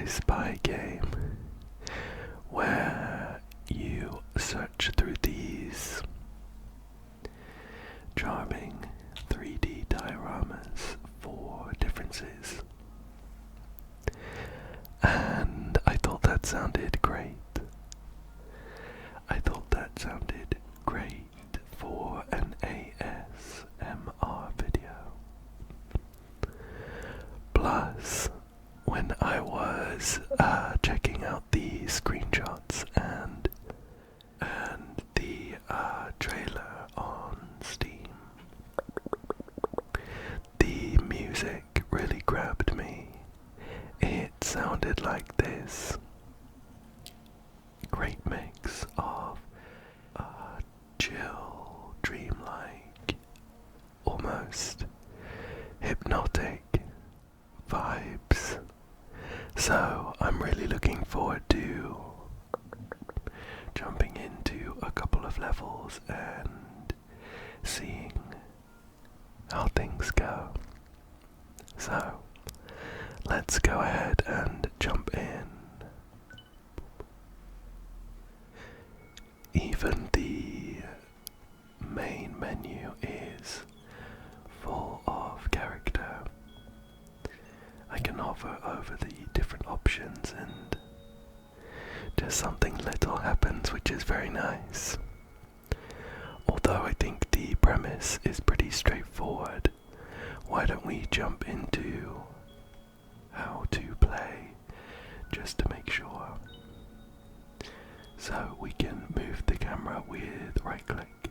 I Spy game where you search through these charming 3D dioramas for differences. And I thought that sounded great. I thought that sounded great for an ASMR video. Plus, when I was checking out the screenshots and the trailer on Steam, the music really grabbed me. It sounded like this great mix of chill, dreamlike, almost hypnotic vibes. So I'm really looking forward to jumping into a couple of levels and seeing how things go. So let's go ahead and jump in. Even the main menu is full of character. I can hover over the different options and just something little happens, which is very nice. Although I think the premise is pretty straightforward, why don't we jump into how to play just to make sure. So we can move the camera with right click.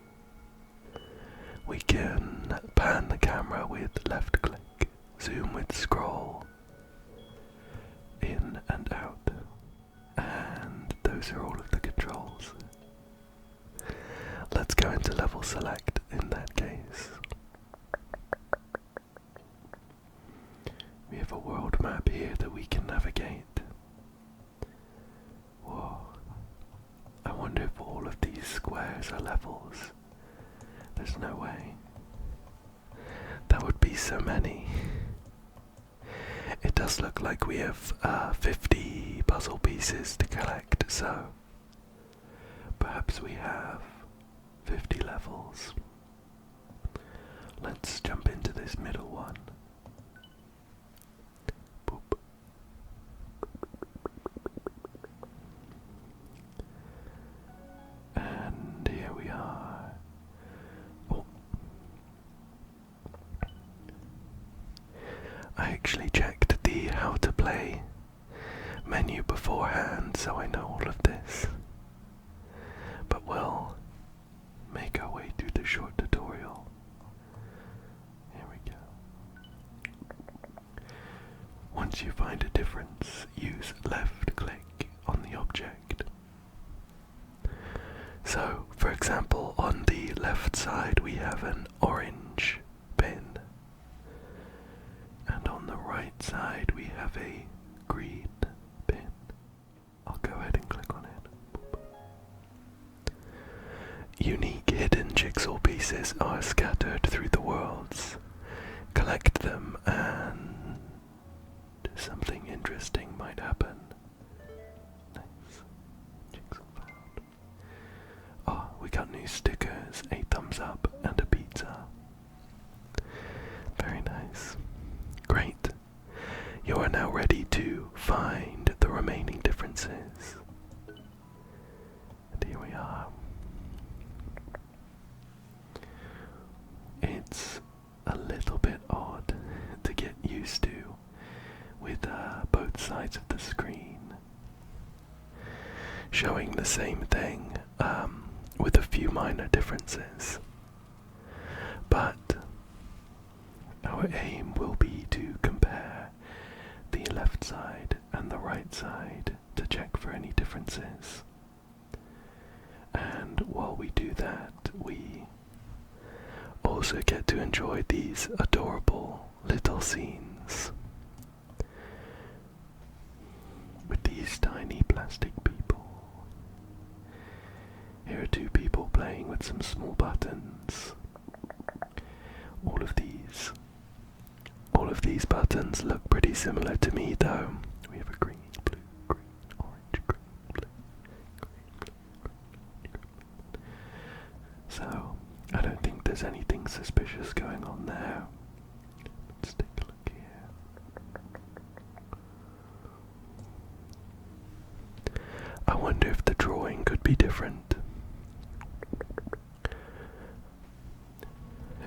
We can pan the camera with left click, zoom with scroll, in and out, and those are all of the controls. Let's go into level select in that case. We have a world map here that we can navigate. Whoa. I wonder if all of these squares are levels. There's no way. That would be so many. It does look like we have 50 puzzle pieces to collect, so perhaps we have 50 levels. Let's jump into this middle one. Boop. And here we are. Oh. I actually checked the how to play menu beforehand, so I know all of this. But we'll make our way through the short tutorial. Here we go. Once you find a difference, use left click on the object. So, for example, on the left side we have an orange pin, and on the right side we have a green pin. I'll go ahead and click on it. Unique hidden jigsaw pieces are scattered through the worlds. Collect them and something interesting might happen. Nice. Jigsaw found. Oh, we got new stickers, a thumbs up and a pizza. Very nice. Great. You are now ready to find the remaining differences. And here we are. It's a little bit odd to get used to with both sides of the screen showing the same thing with a few minor differences. But our aim will be to compare the left side and the right side to check for any differences. And while we do that, we also get to enjoy these adorable little scenes with these tiny plastic people. Here are two people playing with some small buttons. All of these buttons look pretty similar to me though. We have a green, be different.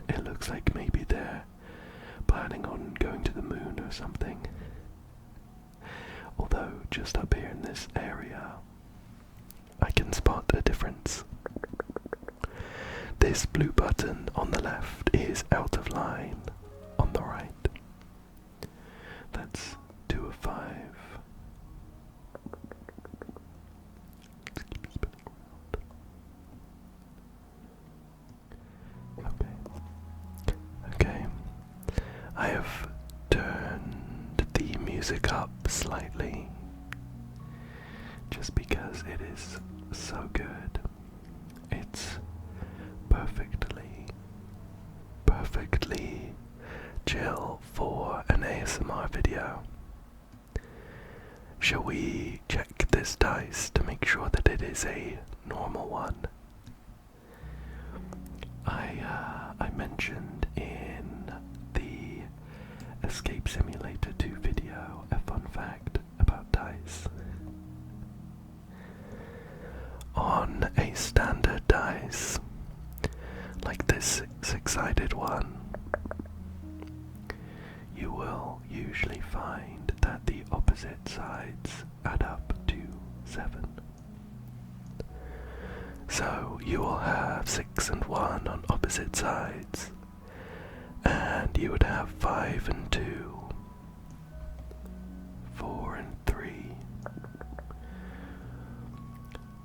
It looks like maybe they're planning on going to the moon or something. Although, just up here in this area, I can spot a difference. This blue button on the left is out of line on the right. That's 2 of 5. Let's keep spinning around. Okay. I have turned the music up slightly just because it is so good. It's perfectly chill for an ASMR video. Shall we check this dice to make sure that it is a normal one? I mentioned in the Escape Simulator 2 video a fun fact about dice. On a standard dice, like this six-sided one, you will usually find that the opposite sides add up to 7. So you will have 6 and 1 on opposite sides, and you would have 5 and 2, 4 and 3.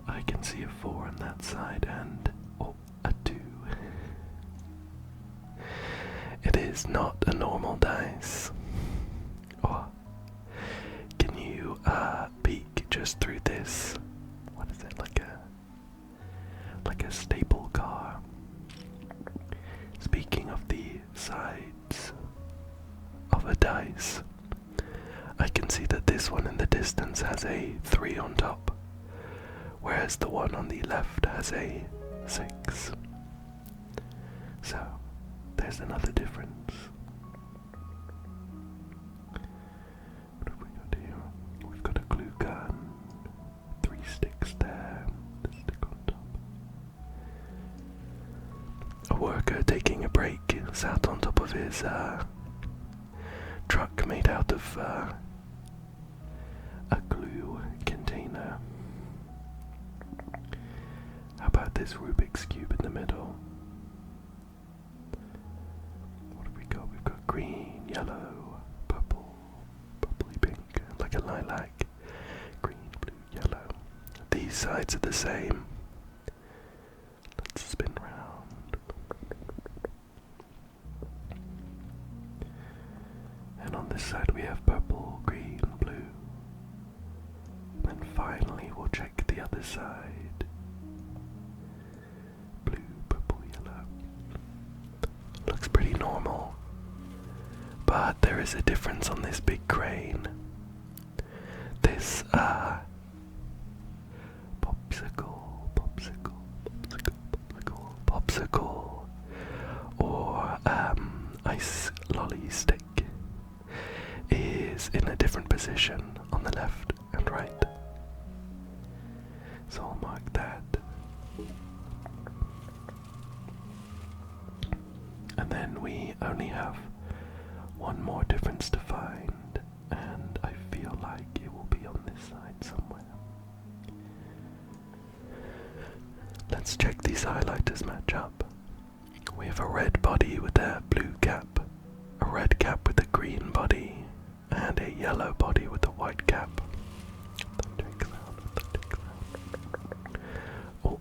I can see a 4 on that side and a 2. It is not a normal dice. Or can you peek just through this? What is it, like a staple car? Speaking of the sides of a dice, I can see that this one in the distance has a 3 on top, whereas the one on the left has a 6. So, there's another difference. What have we got here? We've got a glue gun, 3 sticks there, the stick on top. A worker taking a break sat on top of his truck made out of a glue container. How about this Rubik's Cube in the middle? What have we got? We've got green, yellow, purple, purpley pink, like a lilac, green, blue, yellow. These sides are the same. Let's spin round. And on this side we have purple, green, blue. And then finally we'll check the other side. Blue, purple, yellow. Looks pretty normal. But there is a difference on this big crane. This popsicle, or ice lolly stick is in a different position on the left and right. So I'll mark that. And then we only have one more difference to find, and I feel like it will be on this side somewhere. Let's check these highlighters match up. We have a red body with a blue cap, a red cap with a green body, and a yellow body with a white cap. Oh,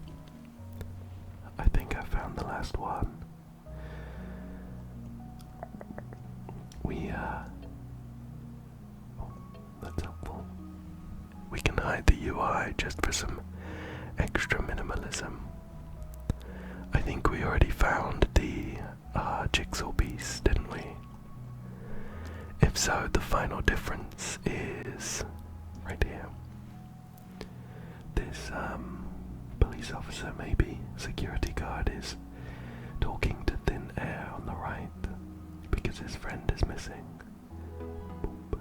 I think I found the last one. That's helpful. We can hide the UI just for some extra minimalism. I think we already found the jigsaw piece, didn't we? If so, the final difference is right here. This police officer, maybe security guard, is talking to thin air on the right because his friend is missing. Boop.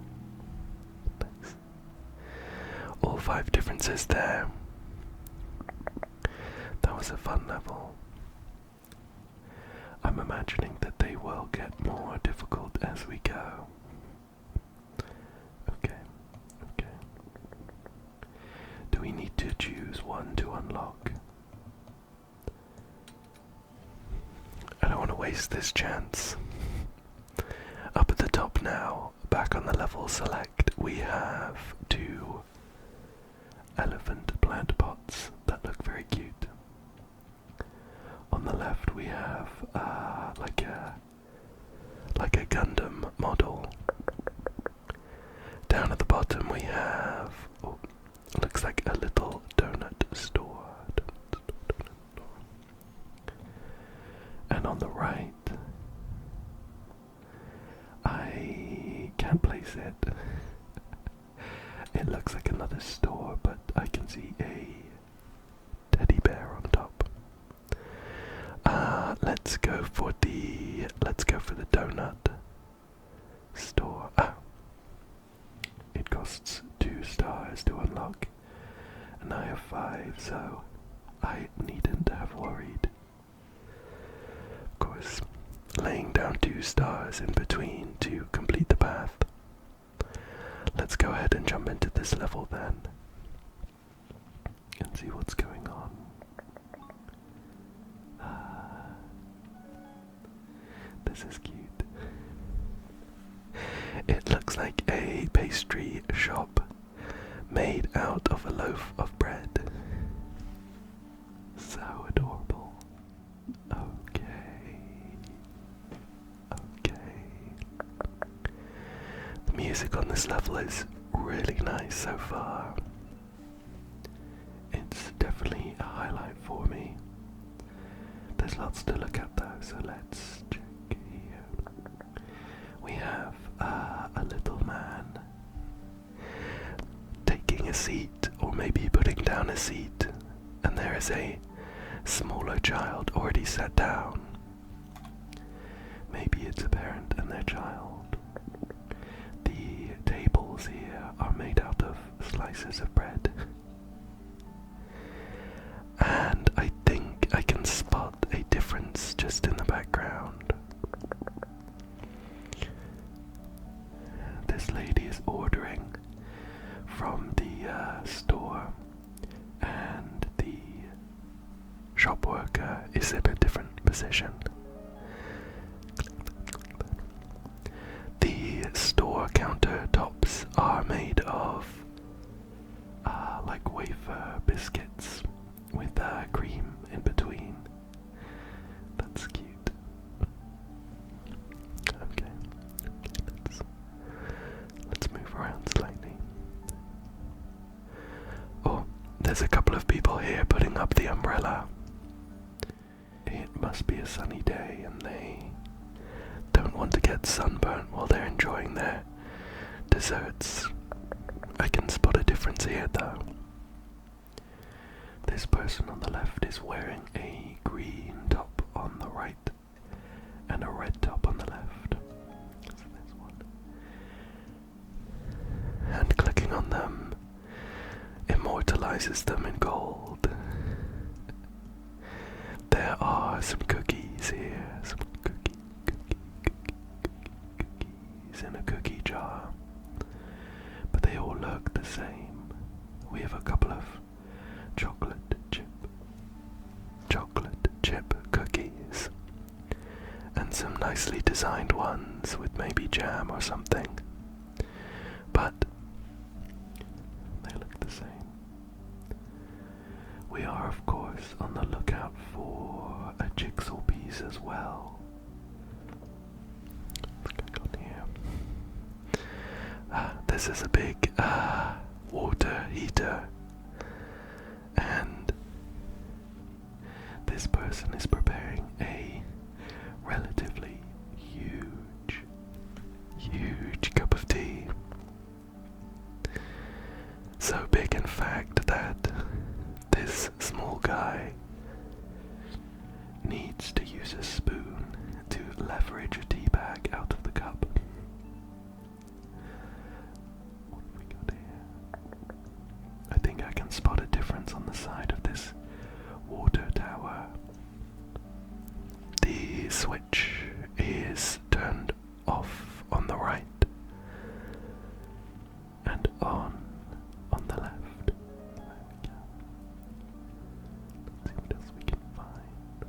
Thanks. All 5 differences there. was a fun level. I'm imagining that they will get more difficult as we go. Okay, okay. Do we need to choose one to unlock? I don't want to waste this chance. Up at the top now, back on the level select, we have 2 elephant plant pots that look very cute. On the left we have like a Gundam model. Down at the bottom we have, looks like a little donut store. And on the right, I can't place it. It looks like another store, but I can see a teddy bear on top. Let's go for the donut store. It costs 2 stars to unlock, and I have 5, so I needn't have worried. Of course, laying down 2 stars in between to complete the path. Let's go ahead and jump into this level then, and see what's going on. This is cute. It looks like a pastry shop made out of a loaf of bread. So adorable. Okay. The music on this level is really nice so far. It's definitely a highlight for me. There's lots to look at though, so let's check here. We have a little man taking a seat, or maybe putting down a seat, and there is a smaller child already sat down. Maybe it's a parent and their child. The tables here are made out of slices of bread. And I think I can spot a difference just in the background. This lady is ordering from the store, and the shop worker is in a different position. The store countertops are made of like wafer biscuits with cream in between. That's cute. Okay, let's move around slightly. Oh, there's a couple of people here putting up the umbrella. It must be a sunny day and they don't want to get sunburnt while they're enjoying their desserts. I can spot a difference here though. This person on the left is wearing a green top on the right and a red top on the left. So there's one. And clicking on them immortalizes them in gold. There are some cookies here, some cookies in a cookie jar, but they all look the same. We have a couple of chocolate chip cookies, and some nicely designed ones with maybe jam or something, but they look the same. We are of course on the lookout for a jigsaw piece as well. Let's click on here. This is a big water heater, and this person is preparing a relatively huge cup of tea. So big in fact that this small guy needs to use a spoon to leverage a tea bag out of the cup. What have we got here? I think I can spot a difference on the side of this water tower. the switch is turned off on the right and on the left. There we go. Let's see what else we can find.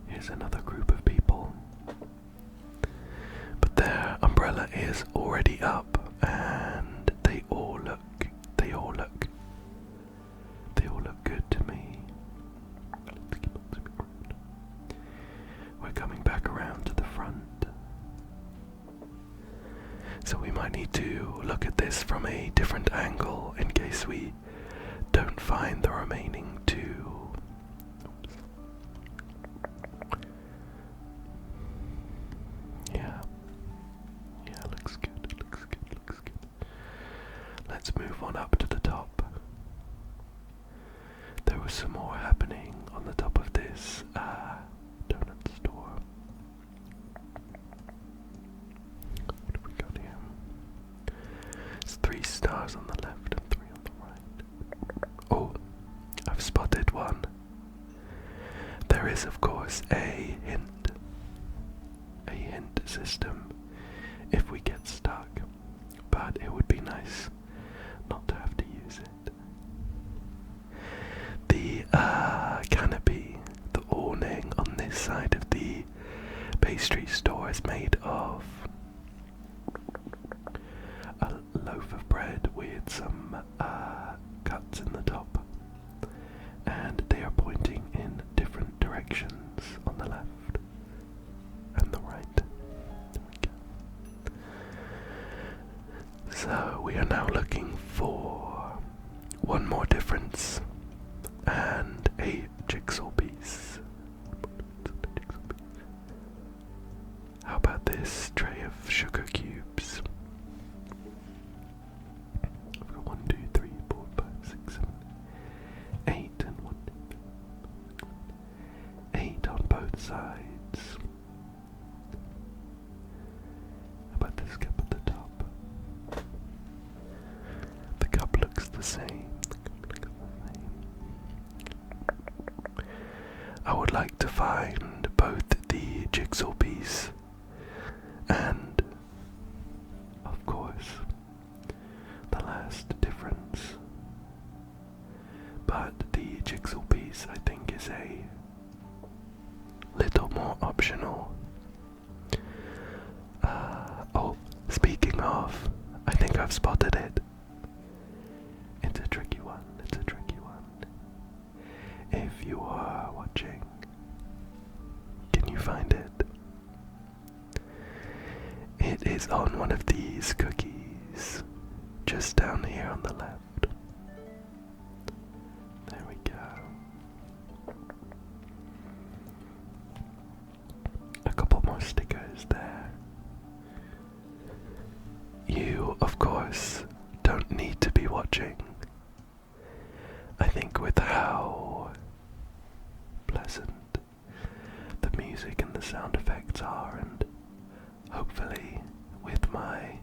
Here's another group of people, but their umbrella is already up, and they all look good to me. Let's keep on zooming around. We're coming back around to the front, so we might need to look at this from a different angle in case we don't find the remaining two. Yeah, looks good. Let's move on up to the top. There was some more happening on the top of this donut store. What have we got here? It's 3 stars on the left and 3 on the right. Oh, I've spotted one. There is, of course, a hint system if we get stuck, but it would be nice not to have to use it. The canopy, the awning on this side of the pastry store is made of a loaf of bread with some cuts in the top, and they are pointing in different directions on the left and the right. There we go. So we are now looking for one more difference and a jigsaw piece. How about this tray of sugar cubes? I've got 1, 2, 3, 4, 5, 6, 7, 8, and 1, 2, 3, 8 on both sides. How about this cup at the top? The cup looks the same. I would like to find both the jigsaw piece and, of course, the last difference. But the jigsaw piece, I think, is a little more optional. Oh, speaking of, I think I've spotted it. It's a tricky one. If you are watching, can you find it? It is on one of these cookies, just down here on the left. There we go. A couple more stickers there. You, of course, don't need to be watching. I think with how pleasant the music and the sound effects are, and hopefully with my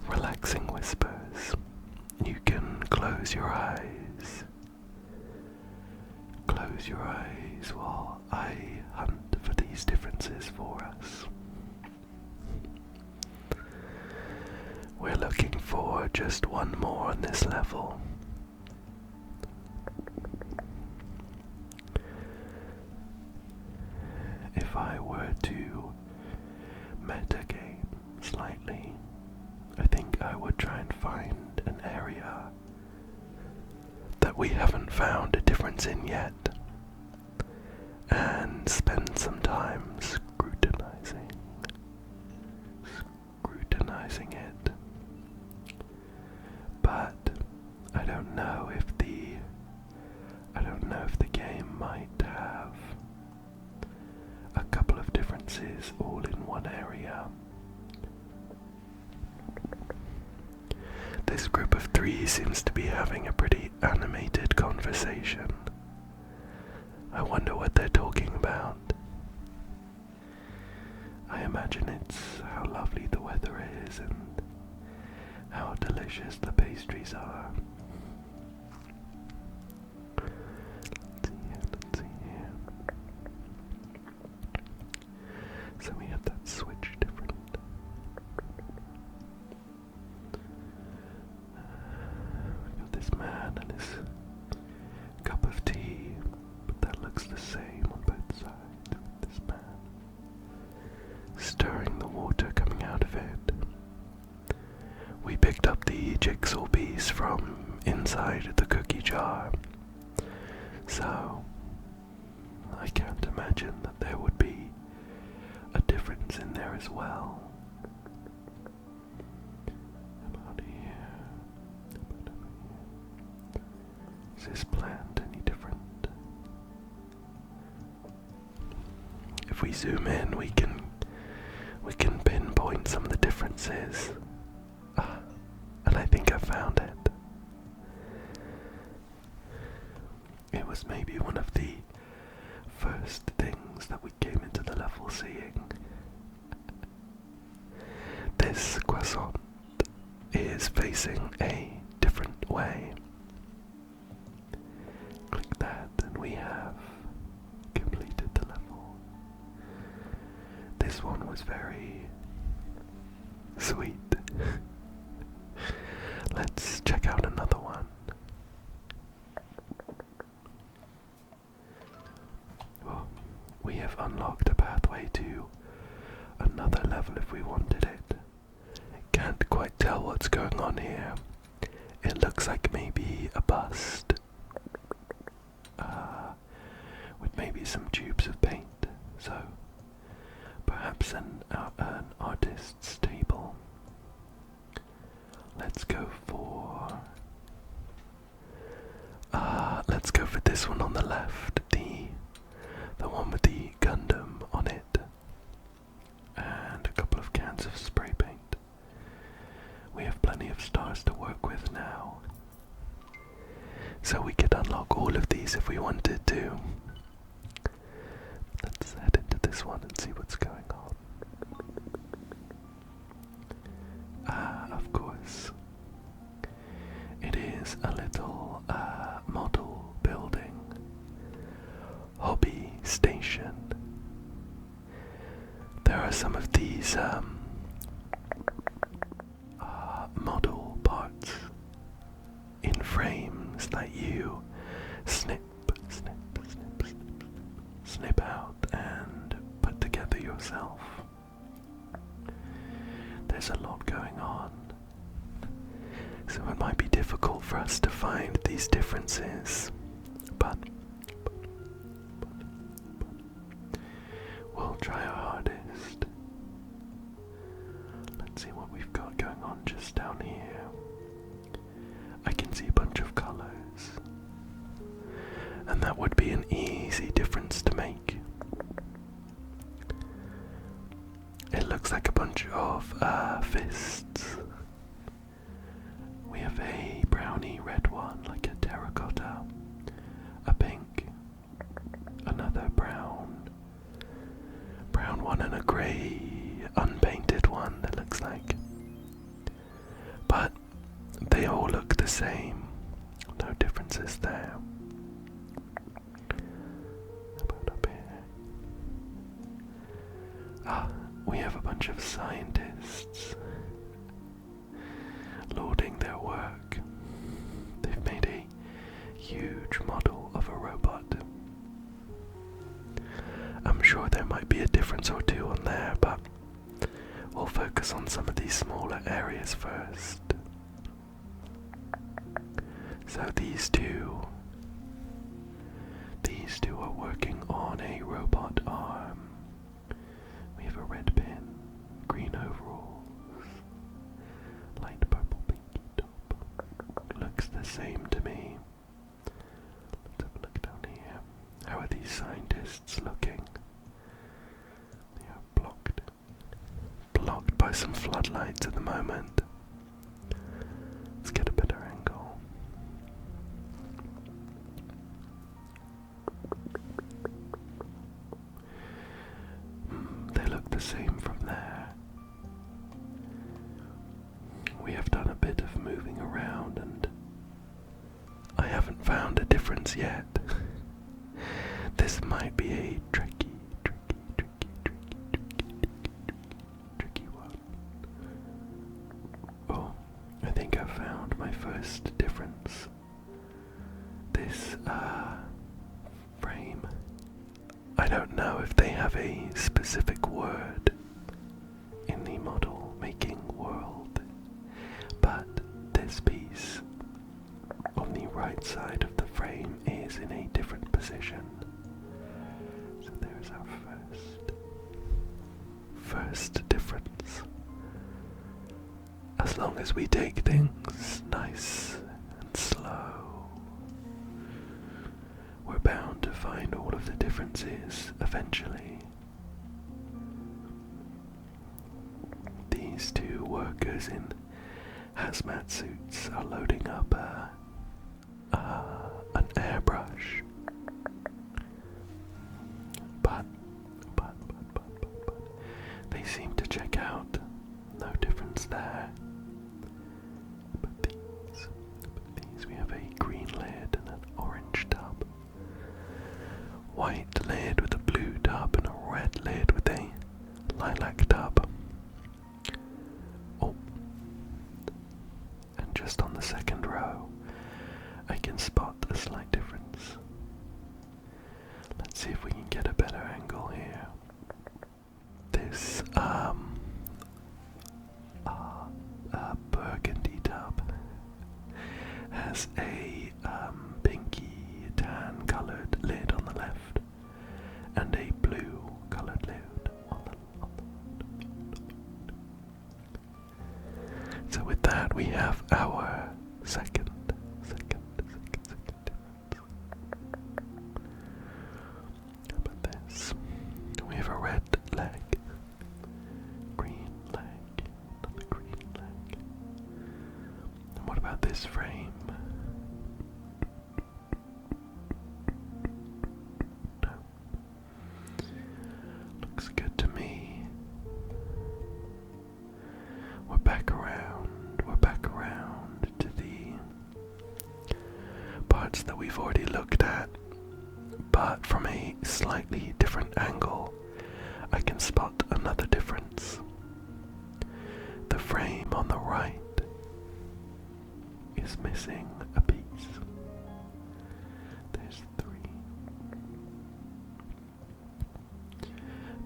relaxing whispers, you can close your eyes. Close your eyes while I hunt for these differences for us. We're looking for just one more on this level. If I were to metagame slightly, I think I would try and find an area that we haven't found a difference in yet, and spend some time scrutinizing it. But I don't know if the game might have a couple of differences all in one area. This group of 3 seems to be having a pretty animated conversation. I wonder what they're talking about. I imagine it's how lovely the weather is and how delicious the pastries are. Let's see here. So we have that switch different. We got this man and his cup of tea, but that looks the same on both sides with this man stirring the water coming out of it. We picked up the jigsaw piece from inside the cookie jar, so I can't imagine that there would be a difference in there as well. About here. About over here. Is this plant any different? If we zoom in, we can pinpoint some of the differences. And I think I found it. It was maybe one of the first things that we came into the level seeing. This croissant is facing a different way. Click that and we have completed the level. This one was very sweet. Let's check out another one. Well, we have unlocked a pathway to another level if we wanted it. Can't quite tell what's going on here. It looks like maybe a bust. With maybe some tubes of paint. So, perhaps an artist's table. Let's go for this one on the left, the one with the Gundam on it, and a couple of cans of spray paint. We have plenty of stars to work with now, so we could unlock all of these if we wanted to. Let's head into this one and see what's going on. Of course. It is a little model building, hobby station. There are some of these model parts in frames that you snip out and put together yourself. There's a lot going on, so it might be difficult for us to find these differences, but we'll try our hardest. Let's see what we've got going on just down here. I can see a bunch of colors, and that would be an easy difference to make. It looks like a bunch of fists. We have a browny red one, like a terracotta, a pink, another brown one, and a grey unpainted one that looks like. But they all look the same, no differences there. How about up here? We have a bunch of scientists lauding their work. They've made a huge model of a robot. I'm sure there might be a difference or two on there, but we'll focus on some of these smaller areas first. So these two are working on a robot arm. We have a red pin, green overalls, light purple pinky top. Looks the same to me. Let's have a look down here. How are these scientists looking? They are blocked by some floodlights at the moment. Let's get a better angle. They look the same from there. We have done a bit yet. This might be a tricky one. Oh, I think I found my first difference. This, frame. I don't know if they have a specific word in the model making world, but this piece on the right side of the frame is in a different position. So there's our first difference. As long as we take things nice and slow, we're bound to find all of the differences eventually. These two workers in hazmat suits are loading up an airbrush. But they seem to check out. No difference there. But these we have a green lid and an orange tub. White lid with a blue tub and a red lid with a lilac tub. Oh, and just on the second row, I can spot a slight difference. Let's see if we can get a better angle here. This, burgundy tub has a pinky tan coloured lid on the left and a blue coloured lid on the So with that we have our second difference. How about this? We have a red leg, green leg, another green leg. And what about this frame? No. Looks good to me. We're back around to the parts that we've already looked at, but from a slightly different angle, I can spot another difference. The frame on the right is missing a piece. There's three.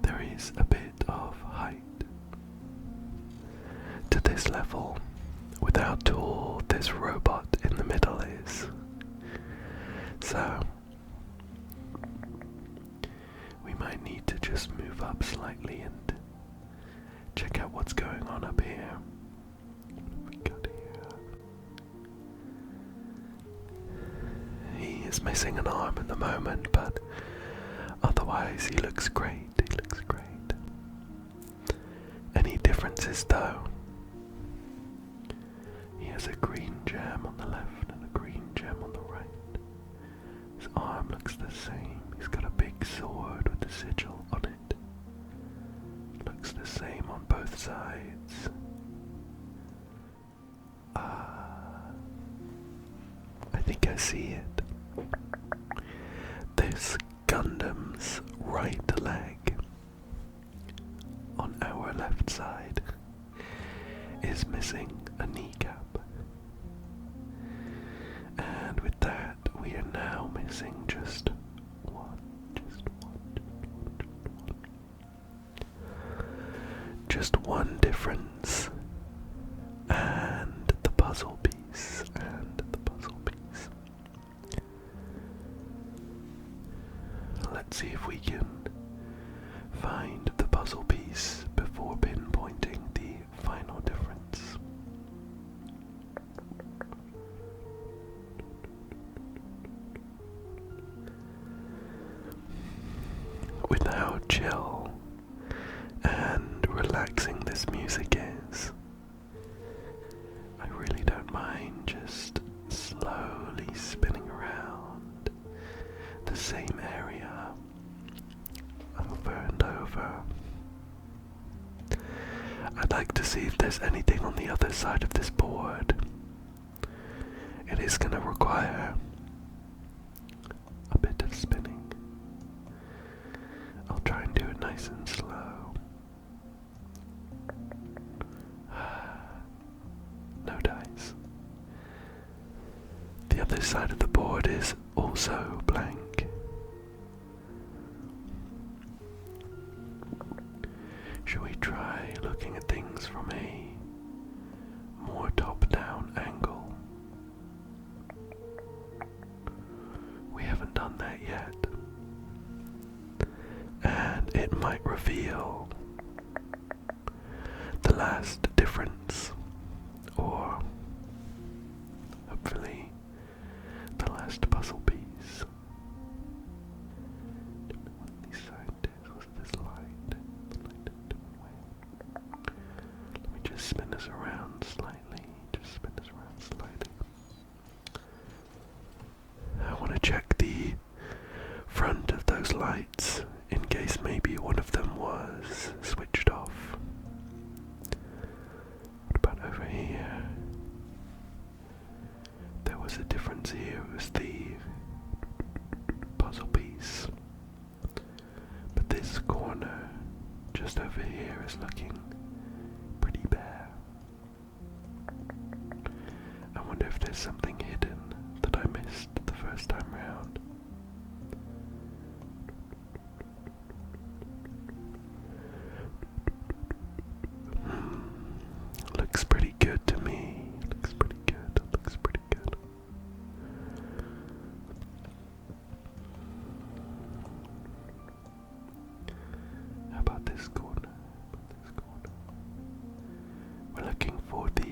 There is a bit of height to this level. With how tall this robot in the middle is. So we might need to just move up slightly and check out what's going on up here. What have we got here? He is missing an arm at the moment, but otherwise he looks great. Any differences though? He has a green gem on the left and a green gem on the right. His arm looks the same. He's got a big sword with a sigil on it. Looks the same on both sides. I think I see it. This Gundam's right leg on our left side is missing a kneecap. And with that, we are now missing just one. Just one difference. And the puzzle piece. Let's see if we can find the puzzle piece before pinpointing the final difference. With how chill and relaxing this music is, I really don't mind just slowly spinning around the same area over and over. I'd like to see if there's anything on the other side of this board. It is going to require try and do it nice and slow. No dice. The other side of the board is also blank. Should we try looking at things from a more top-down angle? We haven't done that yet. And it might reveal the last difference, or hopefully the last puzzle piece. These scientists, what's this light? The light in a different way. Let me just spin this around slightly. I want to check the front of those lights in case maybe one of them was switched off. What about over here? There was a difference here. It was the puzzle piece. But this corner just over here is looking pretty bare. I wonder if there's something hidden that I missed the first time round. Looks pretty good to me. Looks pretty good. How about this corner? We're looking for the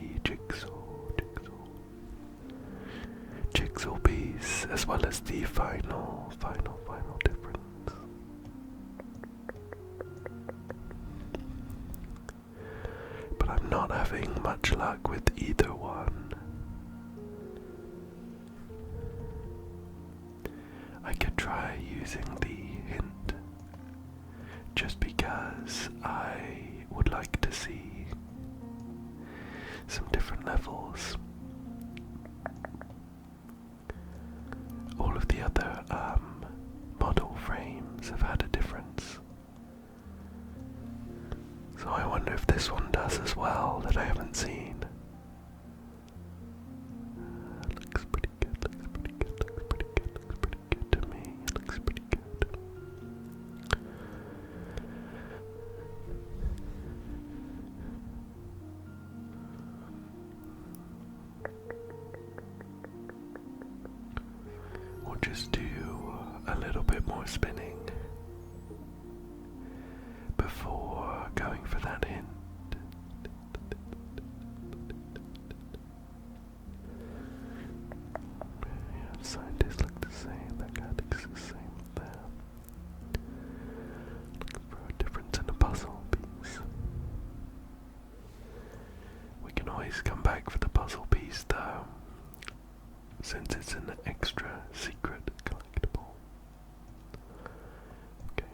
jigsaw piece, as well as the final difference. But I'm not having much luck with either one. I could try using the hint, just because I would like to see some different levels. All of the other model frames have had a difference. So I wonder if this one does as well, that I haven't seen. Looks pretty good to me. Looks pretty good. We'll just do a little bit more spinning before going for that hint. Yeah, scientists look the same, that guy looks the same there. Looking for a difference in the puzzle piece. We can always come back for the puzzle piece though, since it's an extra secret collectible. Okay.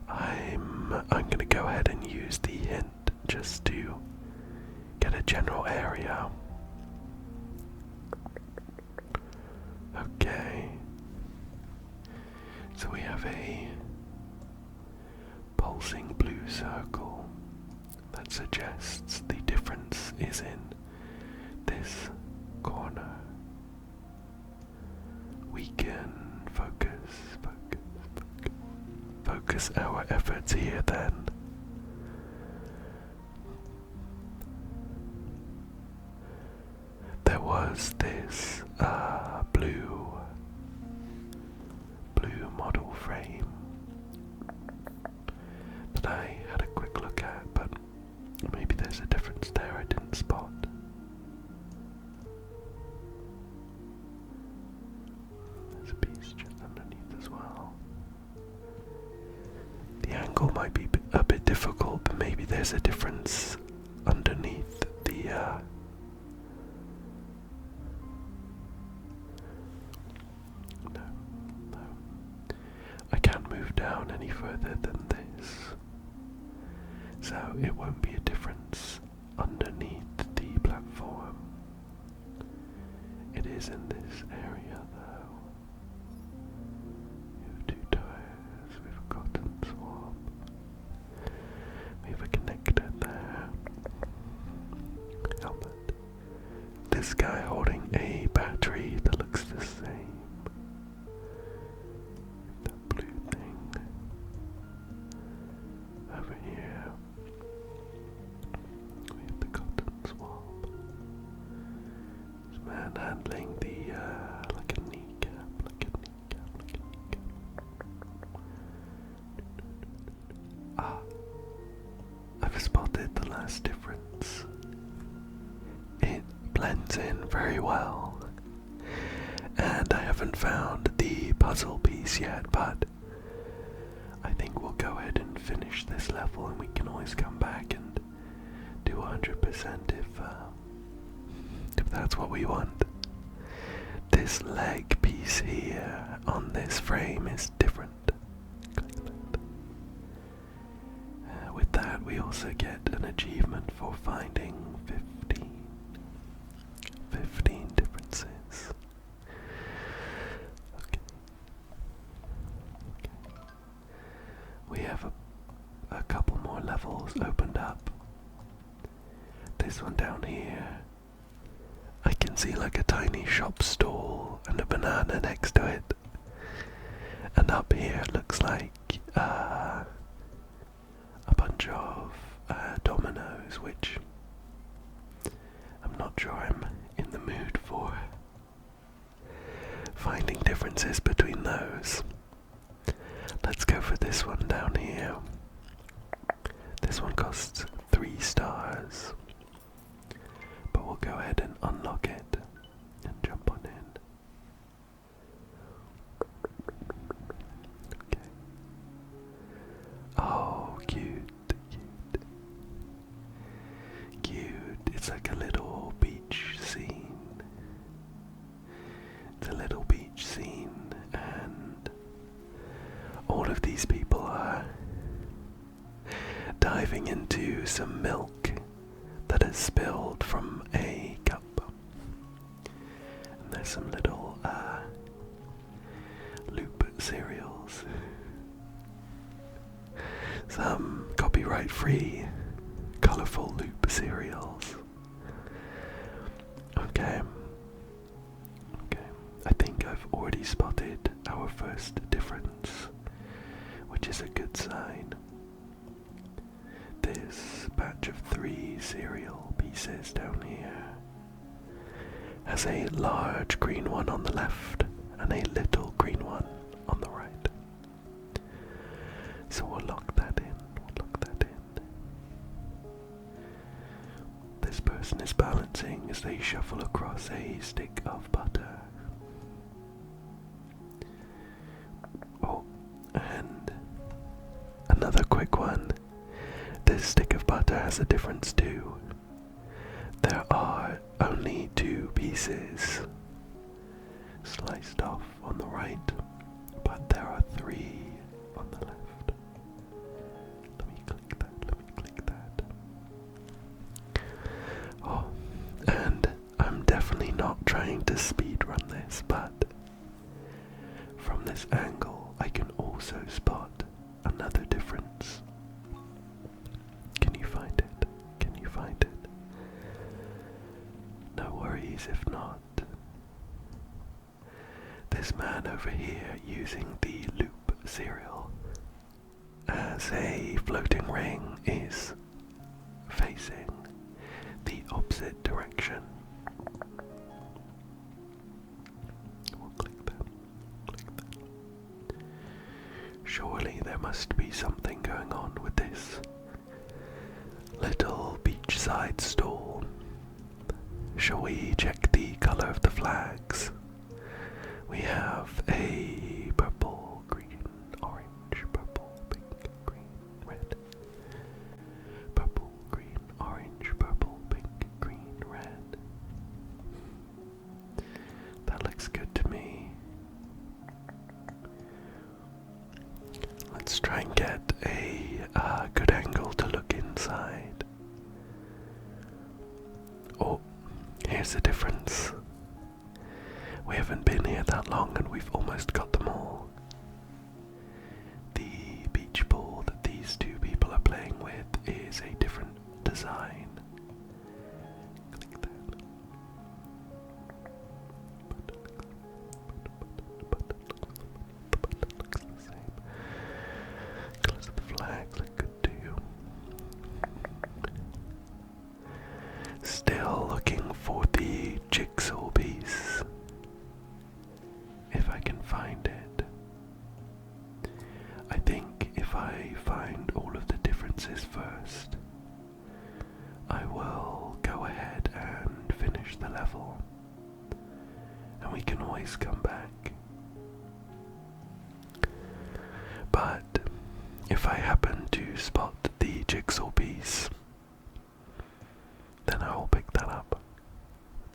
I'm gonna go ahead and use the hint just to get a general area. Okay. So we have a pulsing blue circle that suggests the difference is in this corner. We can focus our efforts here then. There was this blue model frame that I had a quick look at, but maybe there's a difference there I didn't spot. There's a piece just underneath as well. The angle might be a bit difficult, but maybe there's a difference underneath the no. I can't move down any further than this, so it won't be a difference underneath the platform. It is in this area though. first difference. It blends in very well, and I haven't found the puzzle piece yet, but I think we'll go ahead and finish this level, and we can always come back and do 100% if that's what we want. This leg piece here on this frame is different. With that, we also get an achievement for finding 15 differences. Okay. We have a couple more levels opened up. This one down here, I can see like a tiny shop stall and a banana next to it. And up here it looks like a bunch of dominoes, which I'm not sure I'm in the mood for. Finding differences between those. Let's go for this one down here. This one costs 3 stars. But we'll go ahead and unlock it and jump on in. Okay. Oh, cute. It's like a little beach scene. It's a little beach scene, and all of these people are diving into some milk that is spilled from a cup. And there's some little loop cereals. Some copyright-free, colourful loop cereals. Okay. I think I've already spotted our first difference, which is a good sign. This batch of 3 cereal pieces down here has a large green one on the left and a little green one on the right. So we'll lock that in. This person is balancing as they shuffle across a stick of butter. Oh, and another quick one. This stick of butter has a difference too. There are only 2 pieces sliced off on the right, but there are 3 on the left. Let me click that. Oh, and I'm definitely not trying to speedrun this, but from this angle I can also spot another difference. Can you find it? No worries if not. This man over here using the loop cereal as a floating ring is facing the opposite direction. We'll click that. Surely there must be something going on with this little beachside stall. Shall we check the colour of the flags? We have a purple, green, orange, purple, pink, green, red. Purple, green, orange, purple, pink, green, red. That looks good to me. Let's try and get a good angle to look inside. Oh, here's the difference. We haven't been here that long and we've almost got them all. The beach ball that these 2 people are playing with is a different design. Click that. The button looks the same. Colours of the flags look good too. Still looking for the jigsaw piece. If I can find it. I think if I find all of the differences first, the level, and we can always come back. But if I happen to spot the jigsaw piece, then I will pick that up.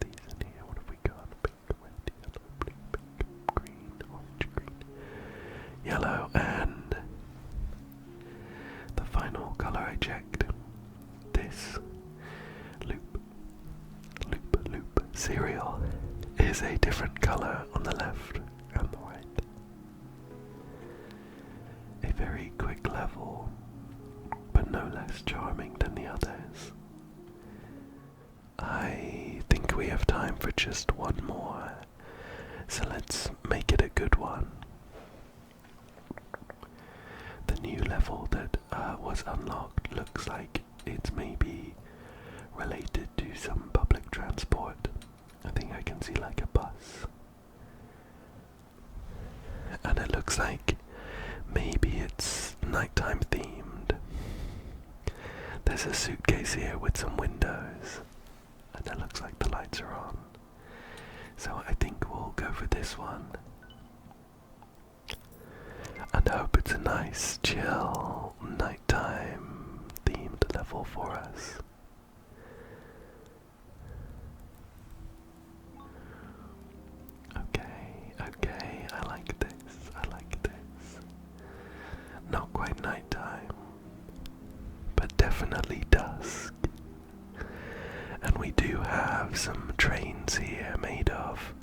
These in here, what have we got? Pink, red, yellow, blue, pink, green, orange, green, yellow, and the final colour I checked. This loop cereal is a different colour on the left and the right. A very quick level, but no less charming than the others. I think we have time for just one more, so let's make it a good one. The new level that was unlocked looks like it's maybe related to some public transport. I think I can see like a bus. And it looks like maybe it's nighttime themed. There's a suitcase here with some windows, and it looks like the lights are on. So I think we'll go for this one. And I hope it's a nice, chill, nighttime themed level for us. Okay, I like this. Not quite nighttime, but definitely dusk. And we do have some trains here made of,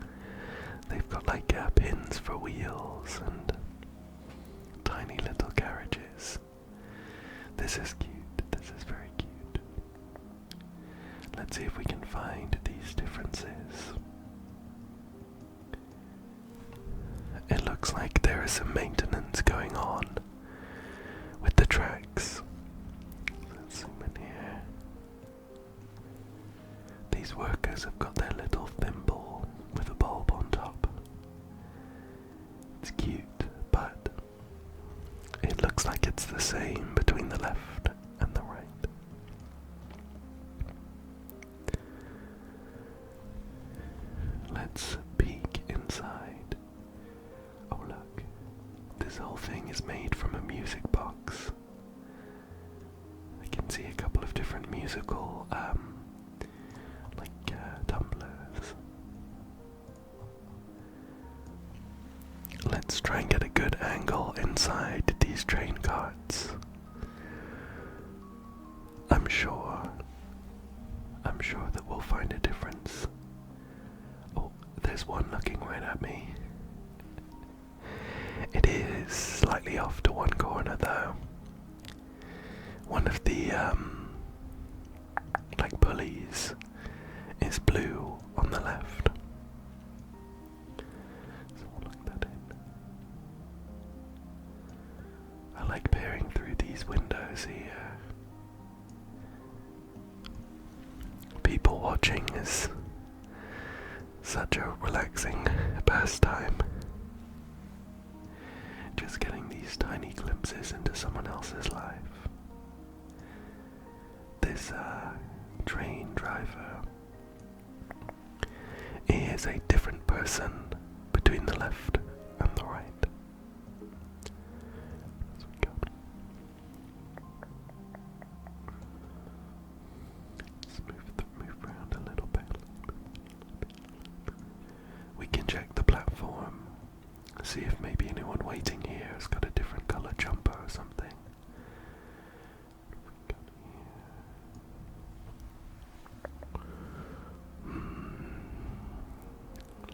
they've got like pins for wheels and tiny little carriages. This is cute, this is very cute. Let's see if we can find these differences. It looks like there is some maintenance going on with the tracks. Let's zoom in here. These workers have got their little thimble with a bulb on top. It's cute, but it looks like it's the same between the left and the right. Let's peek inside. Oh look, this whole thing is made from a music box. I can see a couple of different musical, tumblers. Let's try and get a good angle inside these train carts. I'm sure that we'll find a difference. Oh, there's one looking right at me. It is slightly off to one corner though. One of the pulleys is blue on the left. So we'll look that in. I like peering through these windows here. People watching is such a relaxing pastime. Just getting these tiny glimpses into someone else's life. This train driver is a different person between the left and the right. As we go. Let's move around a little bit. We can check the platform. See if maybe anyone waiting here has got a different color jumper or something.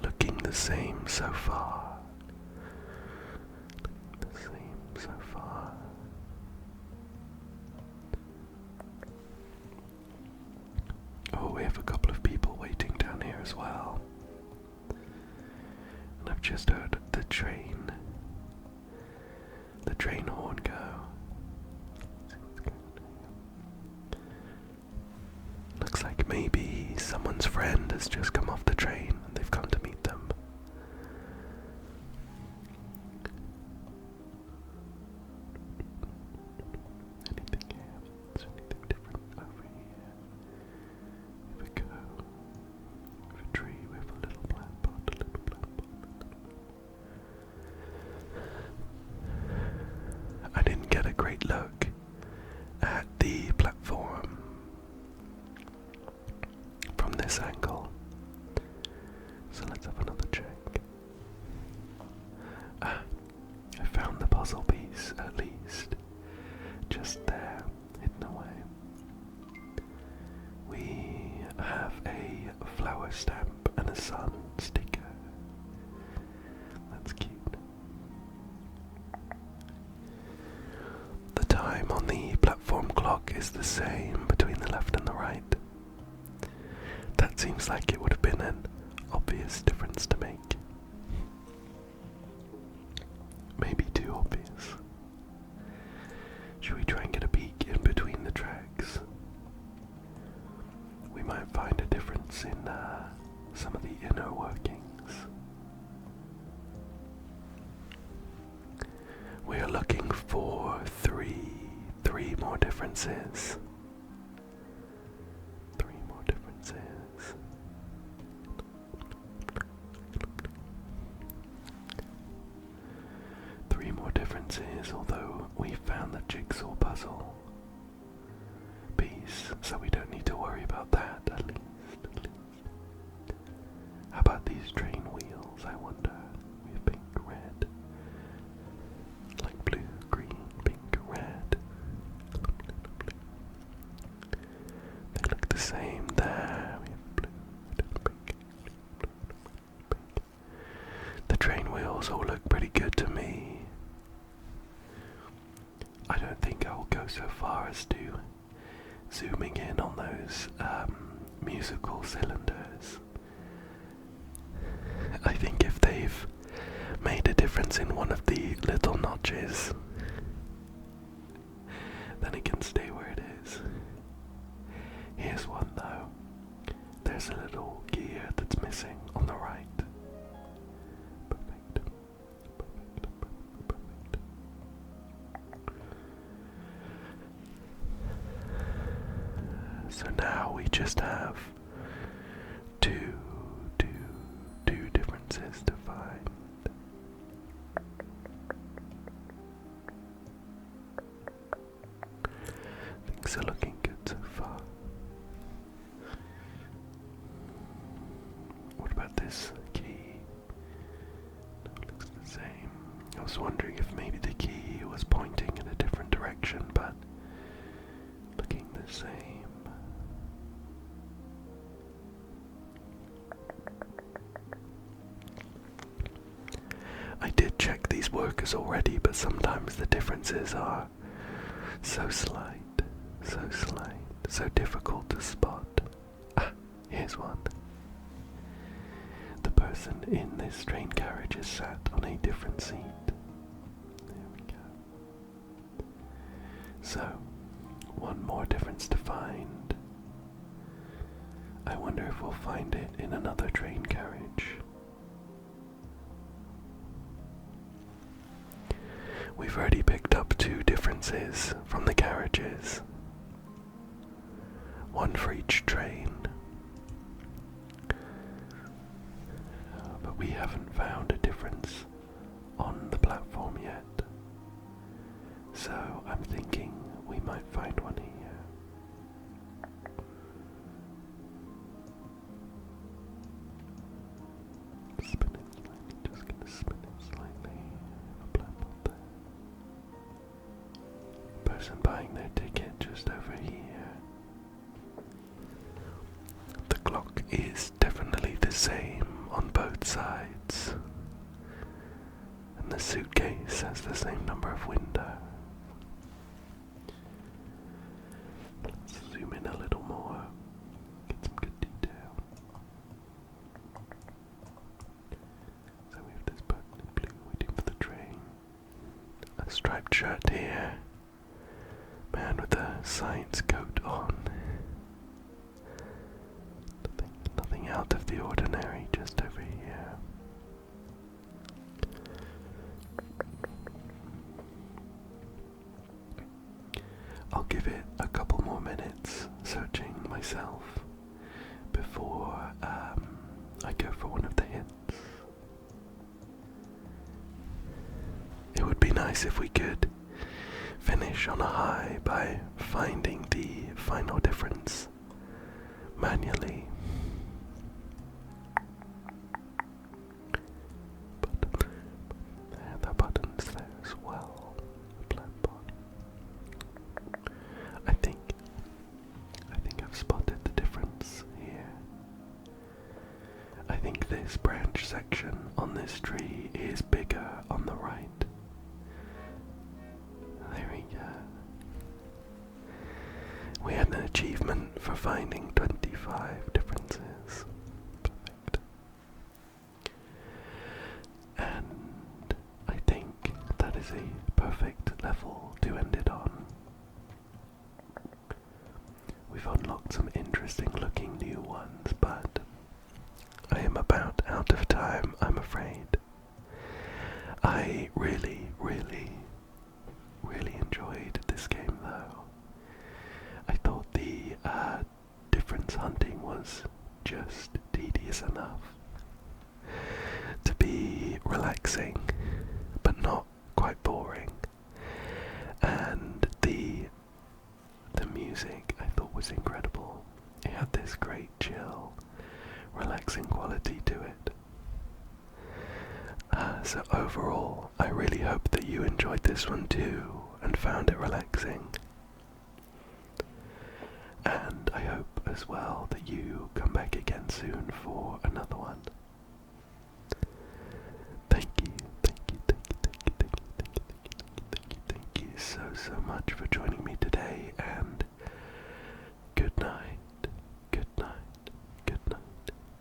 Looking the same so far. Oh, we have a couple of people waiting down here as well. And I've just heard the train horn go. Looks like maybe someone's friend has just come off the train and they've come to meet them. Anything here? Is there anything different over here? Here we go. puzzle piece, at least, just there, hidden away. We have a flower stamp and a sun sticker. That's cute. The time on the platform clock is the same between the left and the right. That seems like it would have been an obvious difference to make. Maybe too obvious. Should we try and get a peek in between the tracks? We might find a difference in some of the inner workings. We are looking for three more differences. Three more differences. Three more differences, although we found the jigsaw puzzle piece, so we don't need to worry about that, at least. How about these train wheels, I wonder? We have pink, red, like blue, green, pink, red. They look the same there. We have blue, red, pink, blue, pink. The train wheels all look pretty good to me. I don't think I'll go so far as to zooming in on those musical cylinders. I think if they've made a difference in one of the little notches, then it can stay where it is. Here's one though. There's a little gear that's missing on the right. Perfect. So now we just have two differences to find. Things are looking good so far. What about this key? No, it looks the same. I was wondering if maybe the key was pointing in a different direction, but looking the same. I did check these workers already, but sometimes the differences are so slight, so difficult to spot. Ah, here's one. The person in this train carriage is sat on a different seat. There we go. So, one more difference to find. I wonder if we'll find it in another train carriage. We've already picked up two differences from the carriages. One for each train. But we haven't found a difference on the platform yet. So I'm thinking we might find one here. Spin it slightly, just gonna spin it slightly. A platform there. Person buying their ticket just over here. The clock is definitely the same on both sides. And the suitcase has the same number of windows. Let's zoom in a little more. Get some good detail. So we have this button in blue waiting for the train. A striped shirt here. Man with a science coat on. Nothing out of the ordinary, just over here. I'll give it a couple more minutes searching myself before I go for one of the hints. It would be nice if we could finish on a high by finding the final difference manually. But the button's there as well. this branch section on this tree is bigger on the right. There we go. We had an achievement for finding 25 differences. Perfect. And I think that is a perfect level to end it on. We've unlocked some interesting looking new ones, but I am about out of time, I'm afraid. I really enjoyed this game though. I thought the difference hunting was just tedious enough to be relaxing, but not quite boring. And the music I thought was incredible. It had this great chill, relaxing quality to it. So overall, I really hope that you enjoyed this one too and found it relaxing. And I hope as well that you come back again soon for another one. Thank you so much for joining me today, and good night, good night, good night,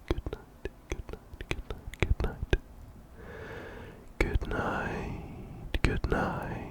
good night, good night, good night, good night, good night, good night.